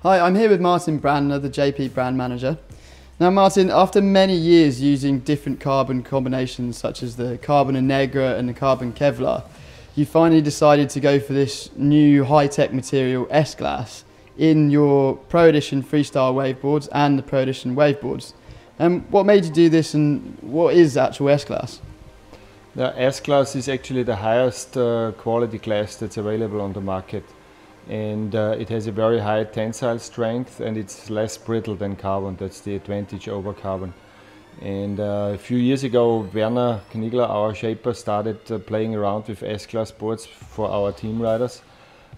Hi, I'm here with Martin Brandner, the JP brand manager. Now Martin, after many years using different carbon combinations such as the Carbon Integra and the Carbon Kevlar, you finally decided to go for this new high-tech material S-Glass in your Pro Edition Freestyle waveboards and the Pro Edition waveboards. What made you do this, and what is actual S-Glass? The S-Glass is actually the highest quality glass that's available on the market, and it has a very high tensile strength and it's less brittle than carbon. That's the advantage over carbon. And a few years ago, Werner Knigler, our shaper, started playing around with S-Glass boards for our team riders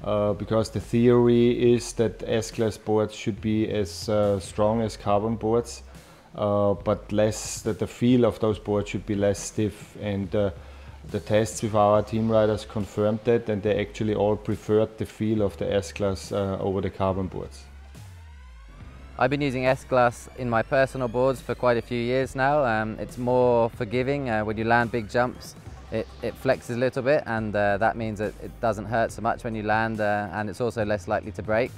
because the theory is that S-Glass boards should be as strong as carbon boards, but that the feel of those boards should be less stiff. And the tests with our team riders confirmed that, and they actually all preferred the feel of the S-Glass over the carbon boards. I've been using S-Glass in my personal boards for quite a few years now. It's more forgiving. When you land big jumps, it flexes a little bit, and that means that it doesn't hurt so much when you land, and it's also less likely to break.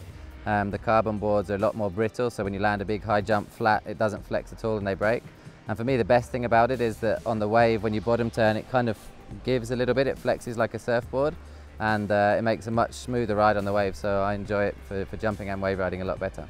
The carbon boards are a lot more brittle, so when you land a big high jump flat, it doesn't flex at all and they break. And for me, the best thing about it is that on the wave, when you bottom turn, it kind of gives a little bit, it flexes like a surfboard, and it makes a much smoother ride on the wave, so I enjoy it for jumping and wave riding a lot better.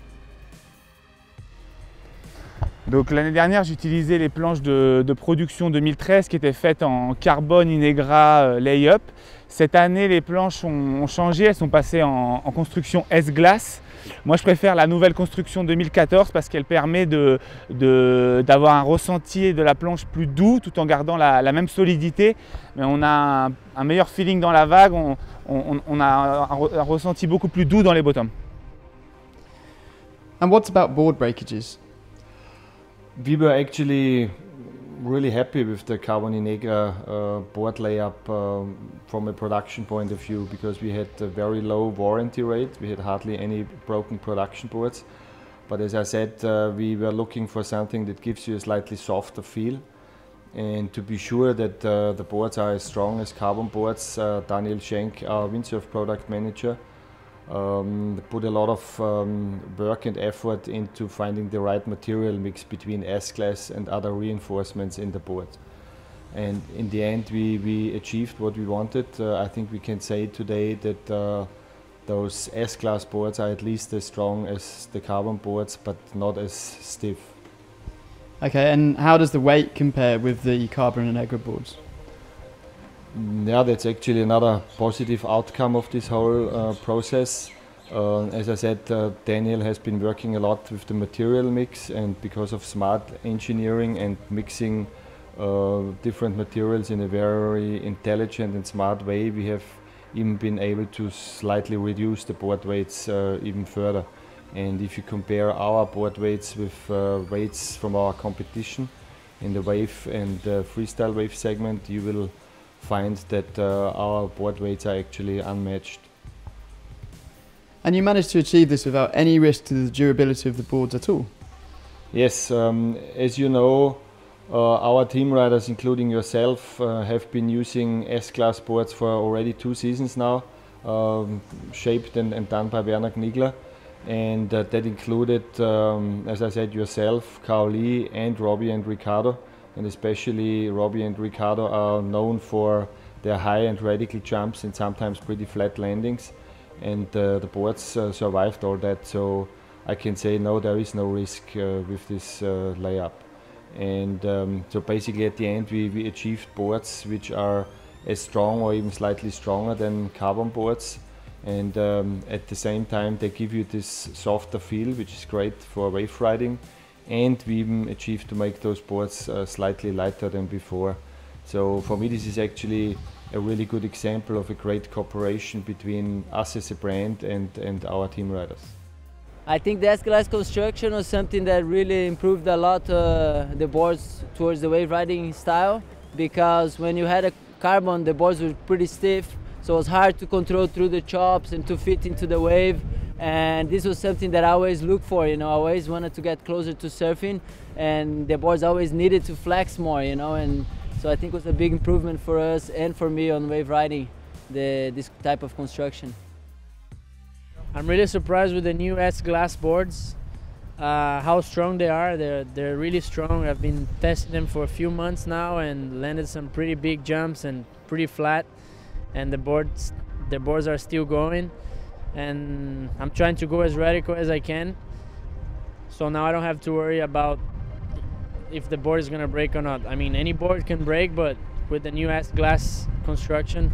Donc l'année dernière, j'utilisais les planches de production 2013 qui étaient faites en Carbon Integra Layup. Cette année, les planches ont changé, elles sont passées en construction S-Glass. Moi, je préfère la nouvelle construction 2014 parce qu'elle permet d'avoir un ressenti de la planche plus doux tout en gardant la même solidité. Mais on a un meilleur feeling dans la vague, on a un ressenti beaucoup plus doux dans les bottoms. And what about board breakages? We were actually really happy with the Carbon Integra board layup from a production point of view, because we had a very low warranty rate. We had hardly any broken production boards. But as I said, we were looking for something that gives you a slightly softer feel. And to be sure that the boards are as strong as carbon boards, Daniel Schenk, our windsurf product manager, put a lot of work and effort into finding the right material mix between S-Glass and other reinforcements in the board. And in the end, we achieved what we wanted. I think we can say today that those S-Glass boards are at least as strong as the carbon boards, but not as stiff. Okay, and how does the weight compare with the Carbon Integra boards? Yeah, that's actually another positive outcome of this whole process. As I said, Daniel has been working a lot with the material mix, and because of smart engineering and mixing different materials in a very intelligent and smart way, we have even been able to slightly reduce the board weights even further. And if you compare our board weights with weights from our competition in the wave and freestyle wave segment, you will find that our board weights are actually unmatched. And you managed to achieve this without any risk to the durability of the boards at all? Yes, as you know, our team riders, including yourself, have been using S-Glass boards for already 2 seasons now, shaped and done by Werner Knigler. And that included, as I said, yourself, Carl Lee, and Robbie and Ricardo. And especially Robbie and Ricardo are known for their high and radical jumps and sometimes pretty flat landings. And the boards survived all that, so I can say no, there is no risk with this layup. And so basically at the end we achieved boards which are as strong or even slightly stronger than carbon boards. And at the same time they give you this softer feel, which is great for wave riding. And we even achieved to make those boards slightly lighter than before. So for me this is actually a really good example of a great cooperation between us as a brand and our team riders. I think the S-Glass construction was something that really improved a lot the boards towards the wave riding style, because when you had a carbon, the boards were pretty stiff, so it was hard to control through the chops and to fit into the wave. And this was something that I always looked for, I always wanted to get closer to surfing, and the boards always needed to flex more, and so I think it was a big improvement for us and for me on wave riding, this type of construction. I'm really surprised with the new S-Glass boards, how strong they are. They're really strong. I've been testing them for a few months now and landed some pretty big jumps and pretty flat. And the boards are still going. And I'm trying to go as radical as I can. So now I don't have to worry about if the board is gonna break or not. I mean, any board can break, but with the new S-Glass construction,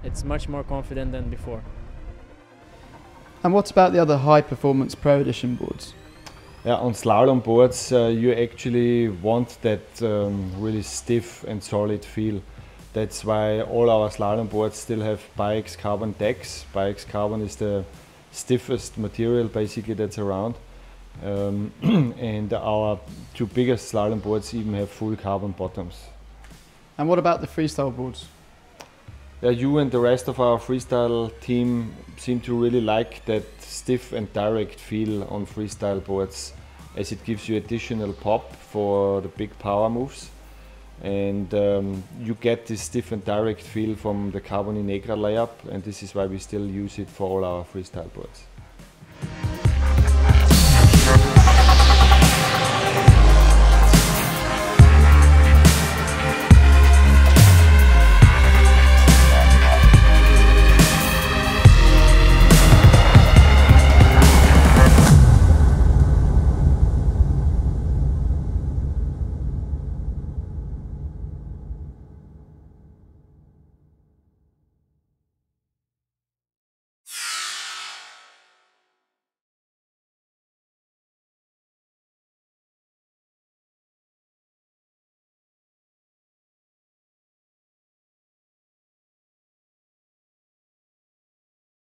it's much more confident than before. And what about the other high performance Pro Edition boards? Yeah, on slalom boards, you actually want that really stiff and solid feel. That's why all our slalom boards still have BIAX carbon decks. BIAX carbon is the stiffest material basically that's around. And our two biggest slalom boards even have full carbon bottoms. And what about the freestyle boards? Yeah, you and the rest of our freestyle team seem to really like that stiff and direct feel on freestyle boards, as it gives you additional pop for the big power moves. And you get this stiff and direct feel from the Carbon Inegra layup, and this is why we still use it for all our freestyle boards.